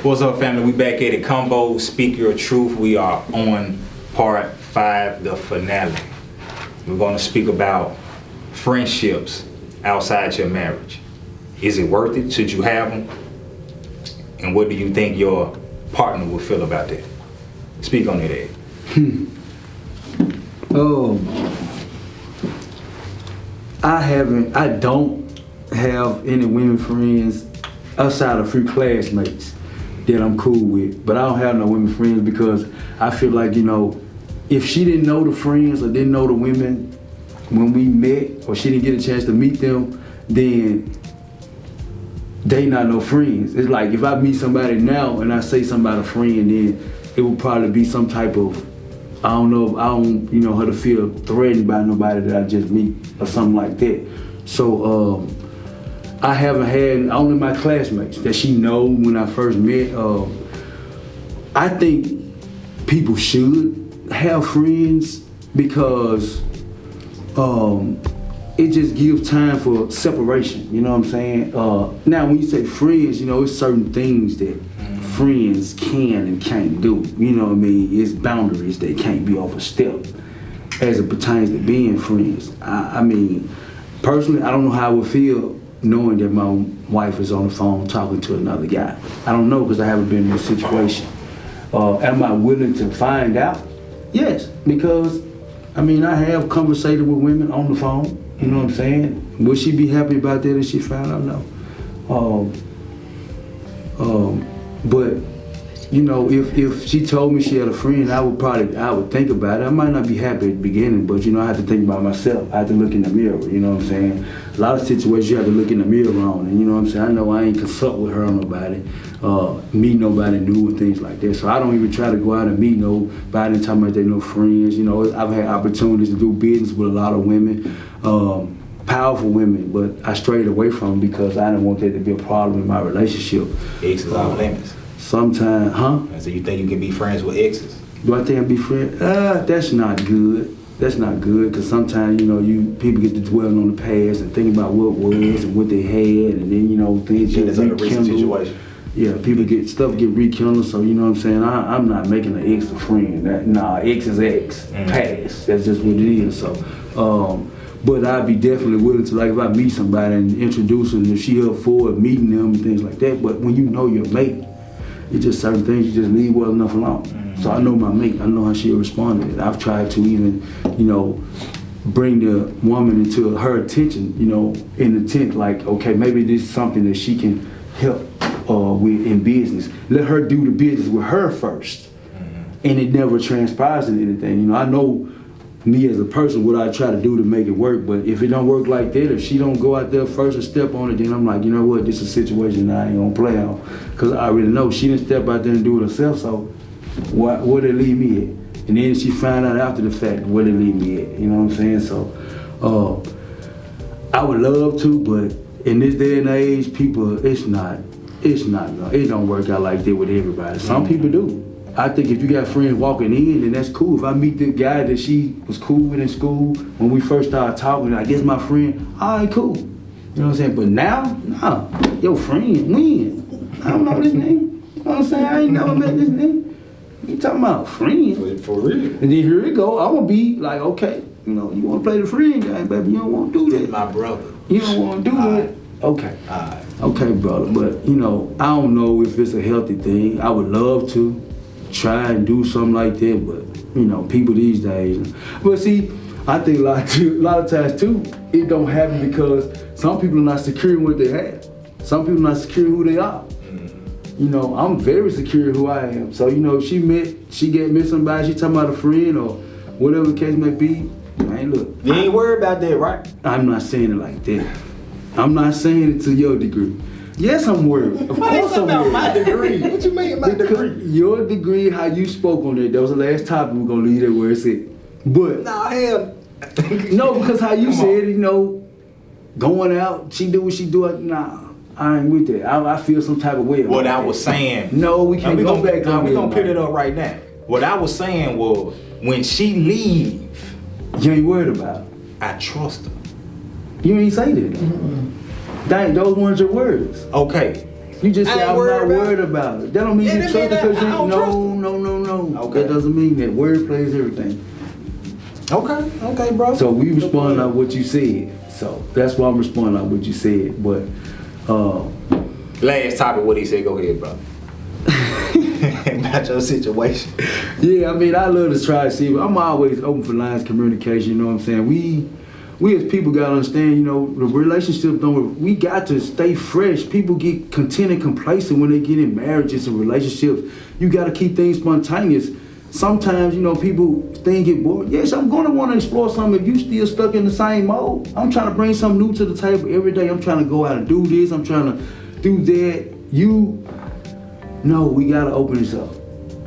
What's up, family? We back at it. Convo, Speak Your Truth. We are on part 5, the finale. We're going to speak about friendships outside your marriage. Is it worth it? Should you have them? And what do you think your partner will feel about that? Speak on it, Ed. I don't have any women friends outside of a few classmates that I'm cool with, but I don't have no women friends because I feel like, if she didn't know the friends or didn't know the women when we met, or she didn't get a chance to meet them, then they not no friends. It's like if I meet somebody now and I say something about a friend, then it would probably be some type of, I don't her to feel threatened by nobody that I just meet or something like that. So I haven't had, only my classmates that she know when I first met. I think people should have friends because it just gives time for separation, you know what I'm saying? Now when you say friends, it's certain things that friends can and can't do, you know what I mean? It's boundaries that can't be overstepped as it pertains to being friends. I mean, personally, I don't know how I would feel knowing that my wife is on the phone talking to another guy. I don't know because I haven't been in this situation. Am I willing to find out? Yes, because I have conversated with women on the phone, you know what I'm saying? Would she be happy about that if she found out? No. But if she told me she had a friend, I would think about it. I might not be happy at the beginning, but I have to think about myself. I have to look in the mirror, you know what I'm saying? A lot of situations you have to look in the mirror on, and you know what I'm saying? I know I ain't consult with her or nobody, meet nobody new and things like that. So I don't even try to go out and meet nobody and talk about they no friends. I've had opportunities to do business with a lot of women, powerful women, but I strayed away from them because I didn't want that to be a problem in my relationship. Exes off limits. Sometimes, So you think you can be friends with exes? Do I think I be friends? That's not good. That's not good because sometimes, people get to dwelling on the past and think about what was and what they had, and then, things get rekindled. Yeah, stuff get rekindled, so you know what I'm saying? I'm not making an ex a friend. Ex is ex. Past. That's just what it is. So, but I'd be definitely willing to, like, if I meet somebody and introduce her, and if she up for it, meeting them and things like that. But when you know your mate, it's just certain things you just leave well enough alone. So I know my mate, I know how she'll respond to it. I've tried to even, bring the woman into her attention, in the tent, like, okay, maybe this is something that she can help with in business. Let her do the business with her first. And it never transpires into anything. I know me as a person, what I try to do to make it work, but if it don't work like that, if she don't go out there first and step on it, then I'm like, you know what, this is a situation that I ain't gonna play on. Because I already know she didn't step out there and do it herself, so where did it leave me at? And then she find out after the fact where did it leave me at, you know what I'm saying? So, I would love to, but in this day and age, people, it don't work out like that with everybody. Some people do. I think if you got friends walking in, then that's cool. If I meet the guy that she was cool with in school, when we first started talking, like, this my friend, all right, cool. You know what I'm saying? But now, nah, your friend, when? I don't know this nigga. You know what I'm saying? I ain't never met this nigga. You talking about friend? For real. And then here it go, I'm gonna be like, okay, you wanna play the friend game, baby, you don't wanna do that. My brother. You don't wanna do that. Okay. Alright. Okay, brother, but I don't know if it's a healthy thing. I would love to try and do something like that, but people these days. But see, I think a lot of times too, it don't happen because some people are not secure in what they have. Some people are not secure in who they are. I'm very secure in who I am. So if she met somebody, she talking about a friend or whatever the case may be. Man, look. You ain't worried about that, right? I'm not saying it like that. I'm not saying it to your degree. Yes, I'm worried. Of course I'm worried. My degree. What you mean my degree? Your degree, how you spoke on it, that was the last topic. We're going to leave it where it's at. But nah, hell. No, because how you said it, going out, she do what she do. Nah, I ain't with that. I feel some type of way about What I was saying. No, we can't go back on we're going to put it up right now. What I was saying was, when she leave, you ain't worried about her. I trust her. You ain't say that. Those weren't your words. Okay. You just say I'm not worried about it. That don't mean you trust it because you no. Okay. That doesn't mean that. Word plays everything. Okay, bro. So we respond on what you said. So that's why I'm responding on what you said. But last topic, what he said, go ahead, bro. About your situation. Yeah, I mean, I love to try to see, but I'm always open for lines of communication, you know what I'm saying? We as people gotta understand, you know, the relationship we got to stay fresh. People get content and complacent when they get in marriages and relationships. You gotta keep things spontaneous. Sometimes, you know, things get bored. Yes, I'm gonna wanna explore something if you still stuck in the same mode. I'm trying to bring something new to the table every day. I'm trying to go out and do this. I'm trying to do that. No, we gotta open this up.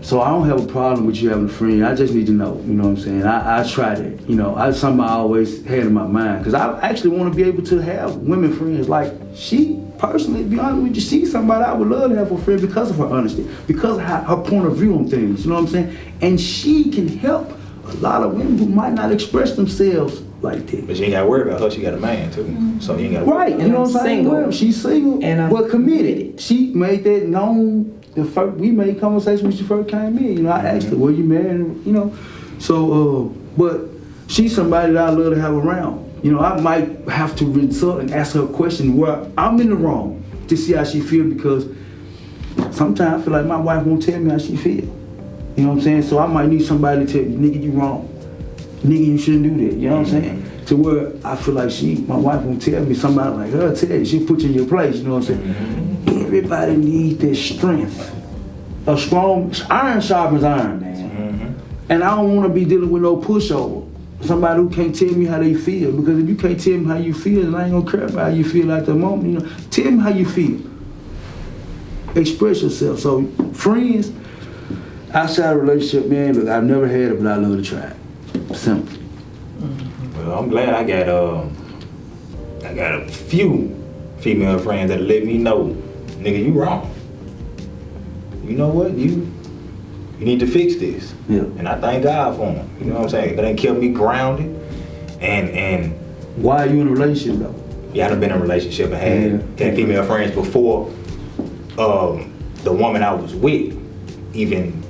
So I don't have a problem with you having a friend. I just need to know, you know what I'm saying? I try that, you know. Something I always had in my mind. Because I actually want to be able to have women friends. Like, she, personally, to be honest with you, she's somebody I would love to have a friend because of her honesty, because of her point of view on things, you know what I'm saying? And she can help a lot of women who might not express themselves like that. But you ain't got to worry about her. She got a man, too. Mm-hmm. So you ain't got to worry about her. Right, you know what I'm saying? Well, she's single, but committed. She made that known. We made conversation when she first came in. You know, I asked her, "Were you married?" You know, so but she's somebody that I love to have around. You know, I might have to resort and ask her a question where I'm in the wrong to see how she feel, because sometimes I feel like my wife won't tell me how she feel. You know what I'm saying? So I might need somebody to tell me, "Nigga, you wrong. Nigga, you shouldn't do that." You know what I'm saying? To where I feel like my wife won't tell me. Somebody like her tell you, she'll put you in your place. You know what I'm saying? Everybody needs their strength. A strong iron sharpens iron, man. Mm-hmm. And I don't want to be dealing with no pushover. Somebody who can't tell me how they feel. Because if you can't tell me how you feel, then I ain't gonna care about how you feel at the moment. You know, tell me how you feel. Express yourself. So friends, outside of relationship, man, look, I've never had it, but I love to try it. Simple. Well, I'm glad I got a few female friends that let me know, nigga, you wrong. You know what? You need to fix this. Yeah. And I thank God for them. You know what I'm saying? That ain't kept me grounded. And why are you in a relationship though? Yeah, I've been in a relationship and had female friends before the woman I was with even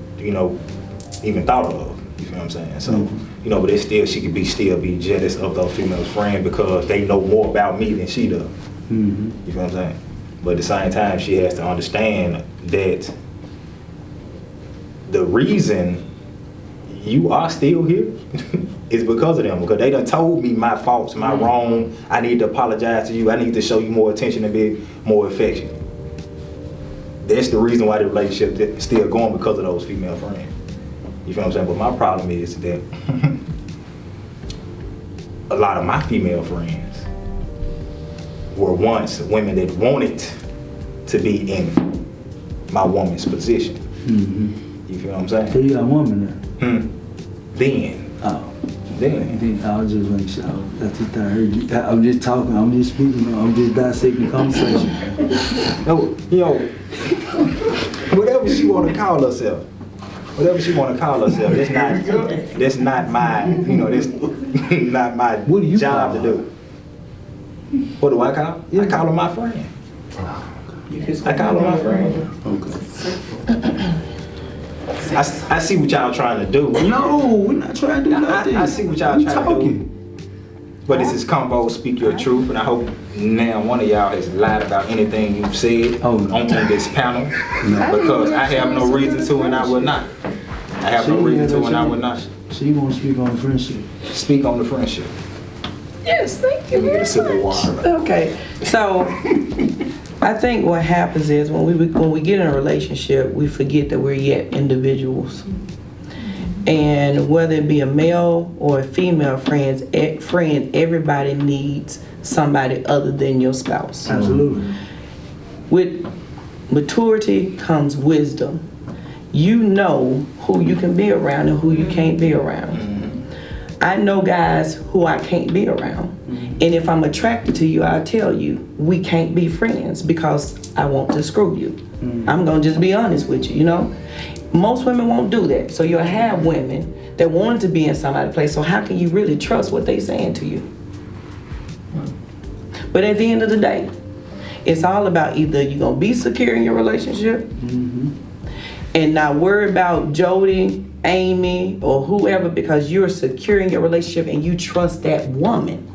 thought of. You feel what I'm saying? So, you know, but she could still be jealous of those female friends because they know more about me than she does. Mm-hmm. You feel what I'm saying? But at the same time, she has to understand that the reason you are still here is because of them. Because they done told me my faults, my wrong. I need to apologize to you. I need to show you more attention and be more affectionate. That's the reason why the relationship is still going, because of those female friends. You feel what I'm saying? But my problem is that a lot of my female friends were once women that wanted to be in my woman's position. Mm-hmm. You feel what I'm saying? So you got a woman there? Then. Oh. Then. I was just making sure. That's what I heard you. I'm just talking. I'm just speaking. I'm just dissecting the conversation. No, you know, whatever she want to call herself. That's not my, you know, that's not my job to do. What do I call? Yeah. I call her my friend. I call her my friend. Okay. I see what y'all trying to do. No, we're not trying to do nothing. I see what y'all trying to do. But this is CONVOS Speak Your Truth, and I hope now one of y'all has lied about anything you've said on this panel. No. Because I have no reason to, and I will not. I have no reason to, and I will not. So you want to speak on the friendship? Speak on the friendship. Yes, thank you very much. Okay, so I think what happens is when we get in a relationship, we forget that we're yet individuals. And whether it be a male or a female friend, everybody needs somebody other than your spouse. Absolutely. With maturity comes wisdom. You know who you can be around and who you can't be around. I know guys who I can't be around. And if I'm attracted to you, I'll tell you, we can't be friends because I want to screw you. I'm gonna just be honest with you, you know? Most women won't do that. So you'll have women that want to be in somebody's place, so how can you really trust what they're saying to you? But at the end of the day, It's all about either you're gonna be secure in your relationship and not worry about Jody, Amy, or whoever, because you're secure in your relationship and you trust that woman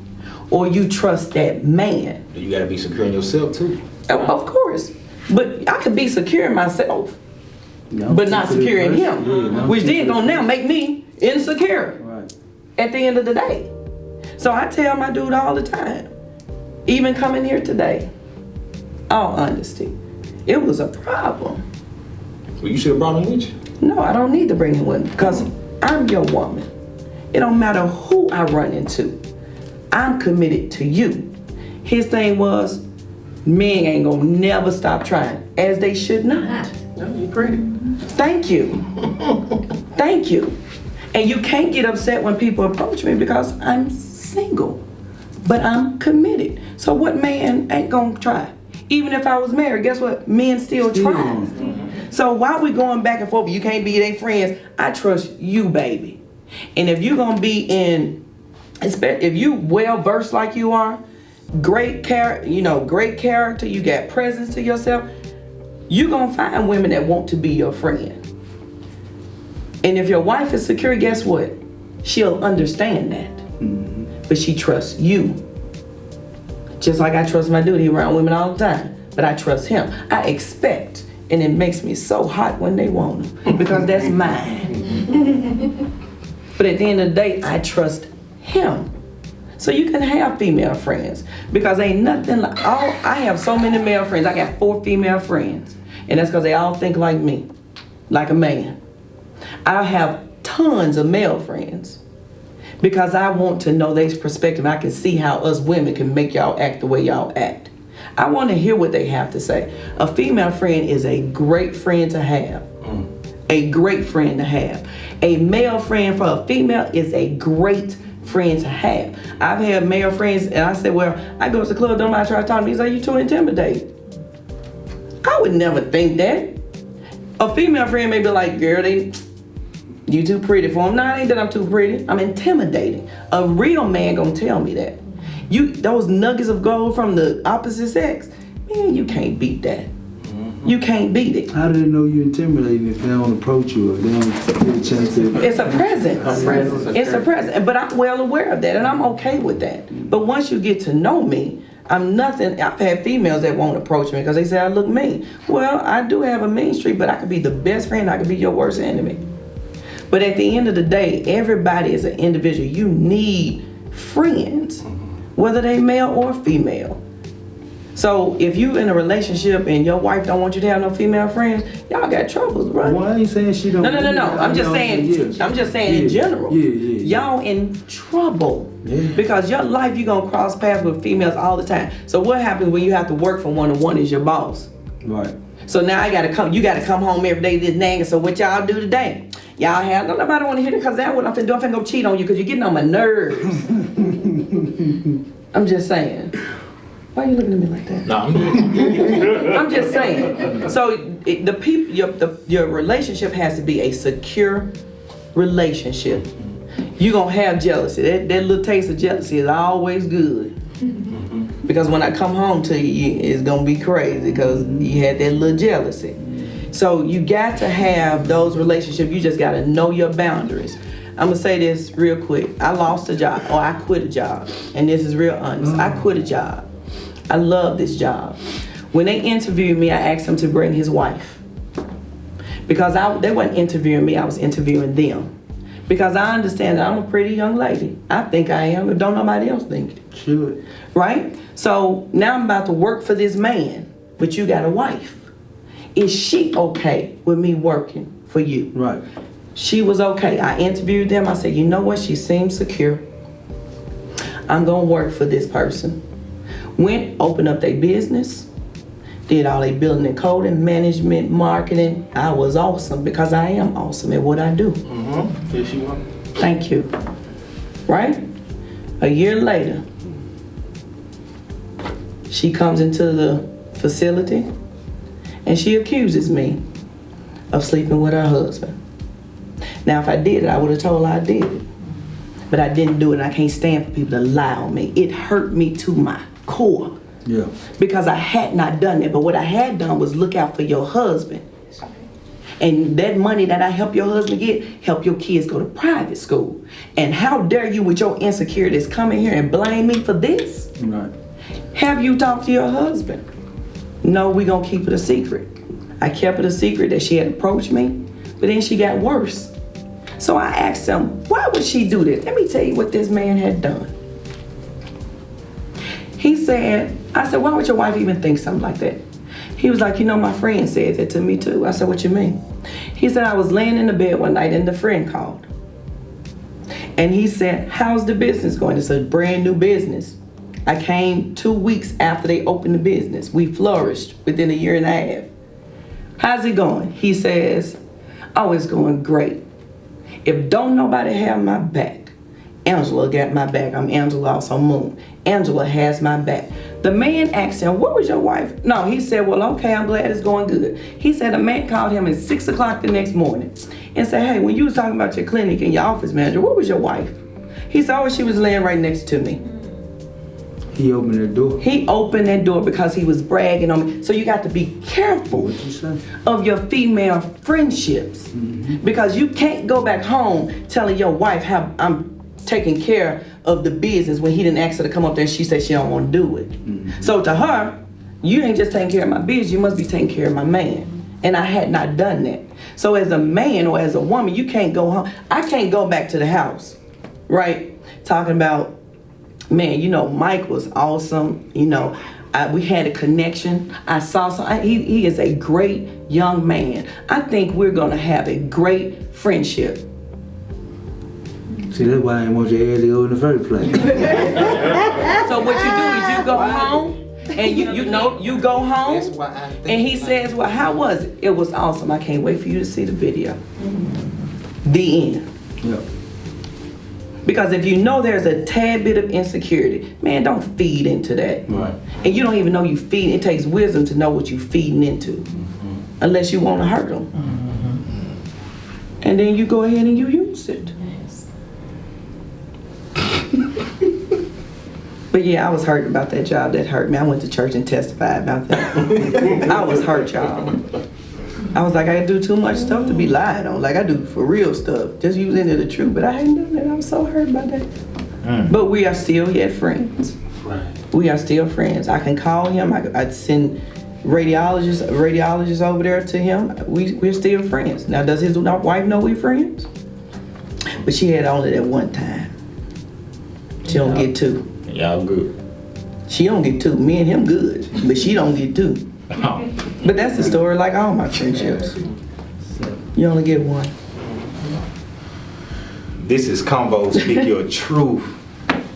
or you trust that man. You gotta be secure in yourself too. Of course. But I could be secure in myself, but not secure in him, which then gonna now make me insecure at the end of the day. So I tell my dude all the time, even coming here today, all honesty, it was a problem. Well, you should have brought him with you. No, I don't need to bring him with me because I'm your woman. It don't matter who I run into. I'm committed to you. His thing was, men ain't gonna never stop trying, as they should not. No, you pretty. Thank you. Thank you. And you can't get upset when people approach me because I'm single, but I'm committed. So what man ain't gonna try? Even if I was married, guess what? Men still try. So why we going back and forth? You can't be their friends. I trust you, baby. And if you're gonna be if you well versed like you are, great character, you got presence to yourself, you're gonna find women that want to be your friend. And if your wife is secure, guess what? She'll understand that. But she trusts you. Just like I trust my dude, he around women all the time. But I trust him. I expect, and it makes me so hot when they want him, because that's mine. But at the end of the day, I trust him. So you can have female friends, because ain't nothing like, I have so many male friends. I got 4 female friends, and that's because they all think like me, like a man. I have tons of male friends because I want to know their perspective. I can see how us women can make y'all act the way y'all act. I want to hear what they have to say. A female friend is a great friend to have. A great friend to have. A male friend for a female is a great friend to have. I've had male friends and I said, well, I go to the club, don't mind try to talk to me. He's like, you too intimidated. I would never think that. A female friend may be like, girl, you too pretty for him. No, it ain't that I'm too pretty. I'm intimidating. A real man gonna tell me that. Those nuggets of gold from the opposite sex, man, you can't beat that. You can't beat it. How do they know you're intimidating if they don't approach you or they don't get a chance to? It's a presence. It's a presence. But I'm well aware of that and I'm okay with that. But once you get to know me, I'm nothing. I've had females that won't approach me because they say I look mean. Well, I do have a mean streak, but I could be the best friend. I could be your worst enemy. But at the end of the day, everybody is an individual. You need friends, whether they male or female. So if you in a relationship and your wife don't want you to have no female friends, y'all got troubles, right? Well, I ain't saying she don't. No. I'm just saying in general. Y'all in trouble. Because your life, you're gonna cross paths with females all the time. So what happens when you have to work for one and one is your boss? Right. So now you gotta come home every day this nagging. So what y'all do today? Y'all have, nobody wanna hear it because that's what I'm finna do. I'm finna go cheat on you because you're getting on my nerves. I'm just saying. Why are you looking at me like that? No, I'm just saying. So your relationship has to be a secure relationship. You're gonna have jealousy. That little taste of jealousy is always good. Because when I come home to you, it's gonna be crazy because you had that little jealousy. So you got to have those relationships. You just gotta know your boundaries. I'm gonna say this real quick. I lost a job, or I quit a job. And this is real honest. I quit a job. I love this job. When they interviewed me, I asked them to bring his wife. Because they weren't interviewing me, I was interviewing them. Because I understand that I'm a pretty young lady. I think I am, but don't nobody else think it. Sure. Right? So now I'm about to work for this man, but you got a wife. Is she okay with me working for you? Right. She was okay. I interviewed them. I said, you know what? She seems secure. I'm gonna work for this person. Went, opened up their business, did all their building and coding, management, marketing. I was awesome because I am awesome at what I do. Yes, you are. Thank you. Right? A year later, she comes into the facility and she accuses me of sleeping with her husband. Now, if I did it, I would have told her I did it. But I didn't do it, and I can't stand for people to lie on me. It hurt me to my core Yeah. Because I had not done that. But what I had done was look out for your husband. And that money that I help your husband get, help your kids go to private school. And how dare you with your insecurities come in here and blame me for this? Right. Have you talked to your husband? No, we gonna keep it a secret. I kept it a secret that she had approached me, but then she got worse. So I asked him, why would she do this? Let me tell you what this man had done. He said, I said, why would your wife even think something like that? He was like, you know, my friend said that to me too. I said, what you mean? He said, I was laying in the bed one night and the friend called. And he said, how's the business going? It's a brand new business. I came 2 weeks after they opened the business. We flourished within a year and a half. How's it going? He says, oh, it's going great. If don't nobody have my back, Angela got my back. I'm Angela, also Moon. Angela has my back. The man asked him, what was your wife? No, he said, well, okay, I'm glad it's going good. He said a man called him at 6 o'clock the next morning and said, hey, when you was talking about your clinic and your office manager, what was your wife? He said, oh, she was laying right next to me. He opened that door. He opened that door because he was bragging on me. So you got to be careful What'd you say? of your female friendships. Because you can't go back home telling your wife how I'm taking care of the business when he didn't ask her to come up there and she said she don't want to do it. So to her, you ain't just taking care of my business, you must be taking care of my man. And I had not done that. So as a man or as a woman, you can't go home. I can't go back to the house, right? Talking about, man, you know, Mike was awesome. You know, we had a connection. I saw some, he is a great young man. I think we're gonna have a great friendship. See, that's why I didn't want your ass to go in the first place. So what you do is you go home and you go home That's why I think and he says, well, how was it? It was awesome. I can't wait for you to see the video. The end. Yeah. Because if you know there's a tad bit of insecurity, man, don't feed into that. Right. And you don't even know you feed. It takes wisdom to know what you're feeding into, unless you want to hurt them. And then you go ahead and you use it. But yeah, I was hurt about that job. That hurt me. I went to church and testified about that. I was hurt, y'all. I was like, I do too much stuff to be lied on. Like I do for real stuff, just using it the truth. But I hadn't done that. I was so hurt by that. But we are still yet friends. Right. We are still friends. I can call him. I'd send radiologists over there to him. We're still friends. Now, does his wife know we're friends? But she had only that one time. She don't get two. Y'all good. She don't get two. Me and him good, but she don't get two. But that's the story like all my friendships. You only get one. This is CONVOS Speak Your Truth.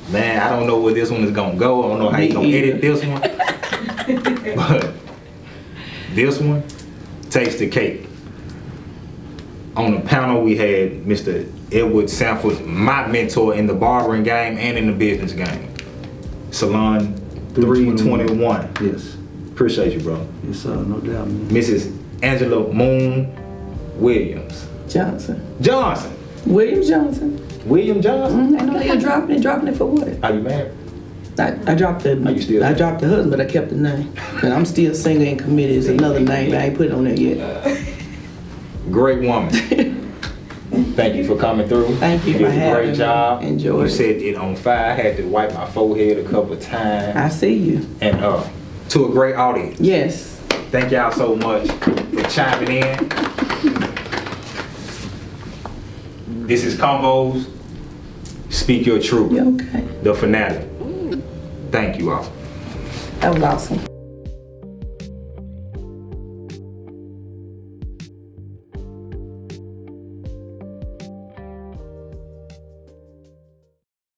Man, I don't know where this one is gonna go. I don't know how you gonna edit this one. But this one takes the cake. On the panel we had Mr. Edward Sanford, my mentor in the barbering game and in the business game. Salon 321. Yes. Appreciate you, bro. Yes, sir. No doubt, man. Mrs. Angela Moon Williams. Johnson. William Johnson. Johnson? I know they're dropping it for what? Are you married? I dropped the Are you still I dropped the husband, but I kept the name. And I'm still single and committed. It's another name, I ain't put it on there yet. Great woman. Thank you for coming through. Thank you You for did a having great me. job. Enjoyed You it. set it on fire. I had to wipe my forehead a couple of times. I see you. And to a great audience. Yes. Thank y'all so much for chiming in. This is CONVOS Speak Your Truth. You okay? The finale. Thank you all. That was awesome.